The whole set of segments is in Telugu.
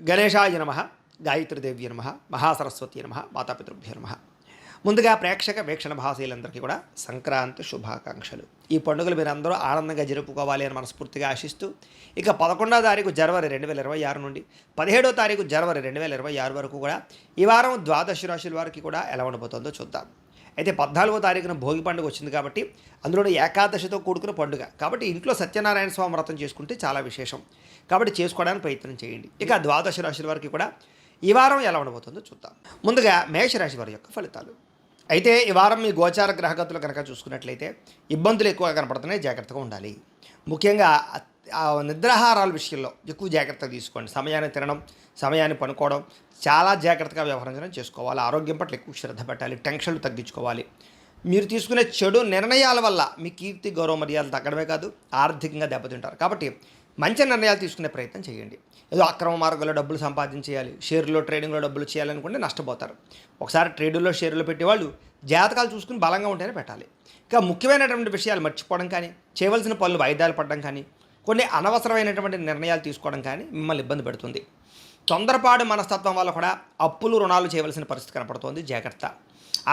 గణేశాయ నమ, గాయత్రీదేవ్య నమ, మహాసరస్వతి నమ, మాతాపితృభ్యో నమ. ముందుగా ప్రేక్షక వీక్షణ భాషలందరికీ కూడా సంక్రాంతి శుభాకాంక్షలు. ఈ పండుగలు మీరు అందరూ ఆనందంగా జరుపుకోవాలి అని మనస్ఫూర్తిగా ఆశిస్తూ, ఇక 11వ తారీఖు జనవరి 2026 నుండి 17వ తారీఖు జనవరి 2026 వరకు కూడా ఈ వారం ద్వాదశ రాశుల వారికి కూడా ఎలా ఉండబోతుందో చూద్దాం. అయితే 14వ తారీఖున భోగి పండుగ వచ్చింది కాబట్టి, అందులో ఏకాదశితో కూడుకున్న పండుగ కాబట్టి ఇంట్లో సత్యనారాయణ స్వామి వ్రతం చేసుకుంటే చాలా విశేషం. కాబట్టి చేసుకోవడానికి ప్రయత్నం చేయండి. ఇక ద్వాదశ రాశుల వారికి కూడా ఈ వారం ఎలా ఉండబోతుందో చూద్దాం. ముందుగా మేషరాశి వారి యొక్క ఫలితాలు. అయితే ఈ వారం మీ గోచార గ్రహగతులు కనుక చూసుకున్నట్లయితే ఇబ్బందులు ఎక్కువగా కనపడుతున్నాయి, జాగ్రత్తగా ఉండాలి. ముఖ్యంగా నిద్రాహారాల విషయంలో ఎక్కువ జాగ్రత్త తీసుకోండి. సమయాన్ని తినడం, సమయాన్ని పనుకోవడం, చాలా జాగ్రత్తగా వ్యవహరించడం చేసుకోవాలి. ఆరోగ్యం పట్ల ఎక్కువ శ్రద్ధ పెట్టాలి, టెన్షన్లు తగ్గించుకోవాలి. మీరు తీసుకునే చెడు నిర్ణయాల వల్ల మీ కీర్తి గౌరవ మర్యాదలు తగ్గడమే కాదు, ఆర్థికంగా దెబ్బతింటారు. కాబట్టి మంచి నిర్ణయాలు తీసుకునే ప్రయత్నం చేయండి. ఏదో అక్రమ మార్గంలో డబ్బులు సంపాదించేయాలి, షేర్లో ట్రేడింగ్లో డబ్బులు చేయాలనుకుంటే నష్టపోతారు. ఒకసారి ట్రేడుల్లో షేర్లు పెట్టేవాళ్ళు జాతకాలు చూసుకుని బలంగా ఉంటేనే పెట్టాలి. ఇంకా ముఖ్యమైనటువంటి విషయాలు మర్చిపోవడం కానీ, చేయవలసిన పనులు వాయిదాలు పడడం కానీ, కొన్ని అనవసరమైనటువంటి నిర్ణయాలు తీసుకోవడం కానీ మిమ్మల్ని ఇబ్బంది పెడుతుంది. తొందరపాటు మనస్తత్వం వల్ల కూడా అప్పులు రుణాలు చేయవలసిన పరిస్థితి కనపడుతుంది, జాగ్రత్త.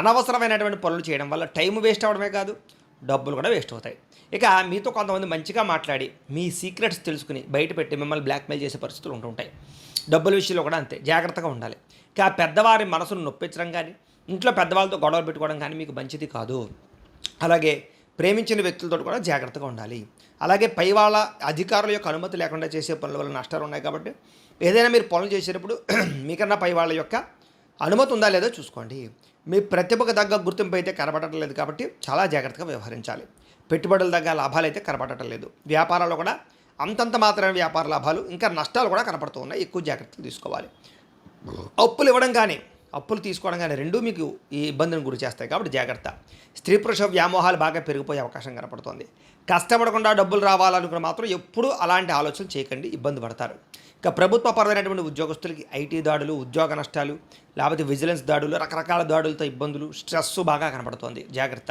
అనవసరమైనటువంటి పనులు చేయడం వల్ల టైం వేస్ట్ అవ్వడమే కాదు, డబ్బులు కూడా వేస్ట్ అవుతాయి. ఇక మీతో కొంతమంది మంచిగా మాట్లాడి మీ సీక్రెట్స్ తెలుసుకుని బయట పెట్టి మిమ్మల్ని బ్లాక్మెయిల్ చేసే పరిస్థితులు ఉంటుంటాయి. డబ్బుల విషయంలో కూడా అంతే, జాగ్రత్తగా ఉండాలి. ఇక పెద్దవారి మనసును నొప్పించడం కానీ, ఇంట్లో పెద్దవాళ్ళతో గొడవలు పెట్టుకోవడం కానీ మీకు మంచిది కాదు. అలాగే ప్రేమించిన వ్యక్తులతో కూడా జాగ్రత్తగా ఉండాలి. అలాగే పై వాళ్ళ అధికారుల యొక్క అనుమతి లేకుండా చేసే పనుల వల్ల నష్టాలు ఉన్నాయి. కాబట్టి ఏదైనా మీరు పనులు చేసేటప్పుడు మీకన్నా పై వాళ్ళ యొక్క అనుమతి ఉందా లేదో చూసుకోండి. మీ ప్రతిభకు తగ్గ గుర్తింపు అయితే కనబడటం లేదు కాబట్టి చాలా జాగ్రత్తగా వ్యవహరించాలి. పెట్టుబడుల తగ్గ లాభాలు అయితే కనబడటం లేదు. వ్యాపారాల్లో కూడా అంతంత మాత్రమే వ్యాపార లాభాలు, ఇంకా నష్టాలు కూడా కనపడుతూ ఉన్నాయి. ఎక్కువ జాగ్రత్తలు తీసుకోవాలి. అప్పులు ఇవ్వడం కానీ, అప్పులు తీసుకోవడం కానీ రెండూ మీకు ఈ ఇబ్బందిని గురి చేస్తాయి. కాబట్టి జాగ్రత్త. స్త్రీ పురుష వ్యామోహాలు బాగా పెరిగిపోయే అవకాశం కనపడుతుంది. కష్టపడకుండా డబ్బులు రావాలనుకున్న మాత్రం ఎప్పుడూ అలాంటి ఆలోచనలు చేయకండి, ఇబ్బంది పడతారు. ఇక ప్రభుత్వ పరమైనటువంటి ఉద్యోగస్తులకి ఐటీ దాడులు, ఉద్యోగ నష్టాలు, లేకపోతే విజిలెన్స్ దాడులు, రకరకాల దాడులతో ఇబ్బందులు, స్ట్రెస్ బాగా కనపడుతోంది, జాగ్రత్త.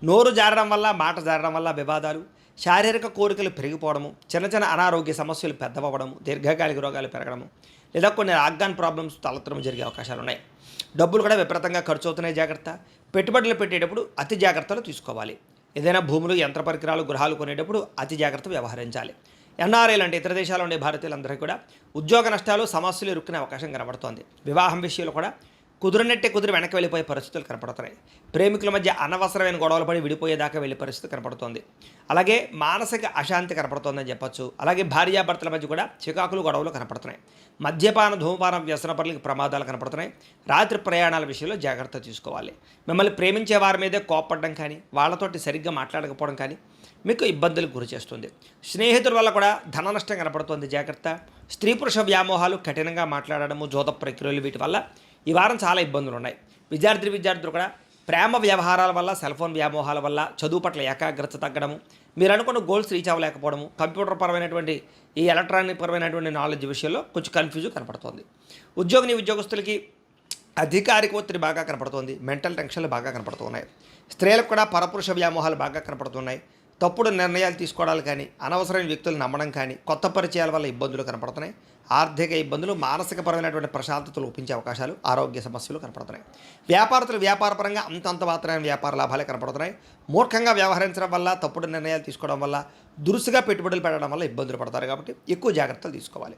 నోరు జారడం వల్ల, మాట జారడం వల్ల వివాదాలు, శారీరక కోరికలు పెరిగిపోవడము, చిన్న చిన్న అనారోగ్య సమస్యలు పెద్దవడము, దీర్ఘకాలిక రోగాలు పెరగడము, లేదా కొన్ని ఆర్గాన్ ప్రాబ్లమ్స్ తలెత్తడం జరిగే అవకాశాలు ఉన్నాయి. డబ్బులు కూడా విపరీతంగా ఖర్చు అవుతున్నాయి, జాగ్రత్త. పెట్టుబడులు పెట్టేటప్పుడు అతి జాగ్రత్తలు తీసుకోవాలి. ఏదైనా భూములు, యంత్ర పరికరాలు, గృహాలు కొనేటప్పుడు అతి జాగ్రత్త వ్యవహరించాలి. ఎన్ఆర్ఐలు అంటే ఇతర దేశాల్లో ఉండే భారతీయులందరికీ కూడా ఉద్యోగ నష్టాలు, సమస్యలు ఇరుక్కునే అవకాశం కనబడుతోంది. వివాహం విషయంలో కూడా కుదిరినట్టే కుదిరి వెనక్కి వెళ్ళిపోయే పరిస్థితులు కనపడుతున్నాయి. ప్రేమికుల మధ్య అనవసరమైన గొడవలు పడి విడిపోయేదాకా వెళ్ళే పరిస్థితి కనపడుతోంది. అలాగే మానసిక అశాంతి కనపడుతోందని చెప్పొచ్చు. అలాగే భార్యాభర్తల మధ్య కూడా చికాకులు, గొడవలు కనపడుతున్నాయి. మద్యపాన, ధూమపాన వ్యసనపరులకి ప్రమాదాలు కనపడుతున్నాయి. రాత్రి ప్రయాణాల విషయంలో జాగ్రత్త తీసుకోవాలి. మిమ్మల్ని ప్రేమించే వారి మీదే కోపపడడం కానీ, వాళ్ళతోటి సరిగ్గా మాట్లాడకపోవడం కానీ మీకు ఇబ్బందులకు గురి చేస్తుంది. స్నేహితుల వల్ల కూడా ధన నష్టం కనపడుతుంది, జాగ్రత్త. స్త్రీ పురుష వ్యామోహాలు, కఠినంగా మాట్లాడడము, జోత ప్రక్రియలు, వీటి వల్ల ఈ వారం చాలా ఇబ్బందులు ఉన్నాయి. విద్యార్థులు కూడా ప్రేమ వ్యవహారాల వల్ల, సెల్ ఫోన్ వ్యామోహాల వల్ల చదువు పట్ల ఏకాగ్రత తగ్గడము, మీరు అనుకున్న గోల్స్ రీచ్ అవ్వలేకపోవడము, కంప్యూటర్ పరమైనటువంటి ఈ ఎలక్ట్రానిక్ పరమైనటువంటి నాలెడ్జ్ విషయంలో కొంచెం కన్ఫ్యూజ్ కనపడుతుంది. ఉద్యోగస్తులకి అధికారిక ఒత్తిడి బాగా కనపడుతుంది, మెంటల్ టెన్షన్లు బాగా కనపడుతున్నాయి. స్త్రీలకు కూడా పరపురుష వ్యామోహాలు బాగా కనపడుతున్నాయి. తప్పుడు నిర్ణయాలు తీసుకోవడాలు కానీ, అనవసరమైన వ్యక్తులు నమ్మడం కానీ, కొత్త పరిచయాల వల్ల ఇబ్బందులు కనపడుతున్నాయి. ఆర్థిక ఇబ్బందులు, మానసికపరమైనటువంటి ప్రశాంతతలు ఒప్పించే అవకాశాలు, ఆరోగ్య సమస్యలు కనపడుతున్నాయి. వ్యాపారపరంగా అంతంత మాత్రమే వ్యాపార లాభాలే కనపడుతున్నాయి. మూర్ఖంగా వ్యవహరించడం వల్ల, తప్పుడు నిర్ణయాలు తీసుకోవడం వల్ల, దురుసుగా పెట్టుబడులు పెట్టడం వల్ల ఇబ్బందులు పడతారు. కాబట్టి ఎక్కువ జాగ్రత్తలు తీసుకోవాలి.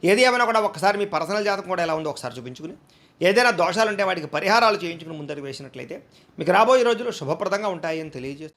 ఏది ఏమైనా కూడా ఒకసారి మీ పర్సనల్ జాతకం కూడా ఎలా ఉందో ఒకసారి చూపించుకుని, ఏదైనా దోషాలు ఉంటే వాటికి పరిహారాలు చేయించుకుని ముందరికి వేసినట్లయితే మీకు రాబోయే రోజులు శుభప్రదంగా ఉంటాయని తెలియజేస్తుంది.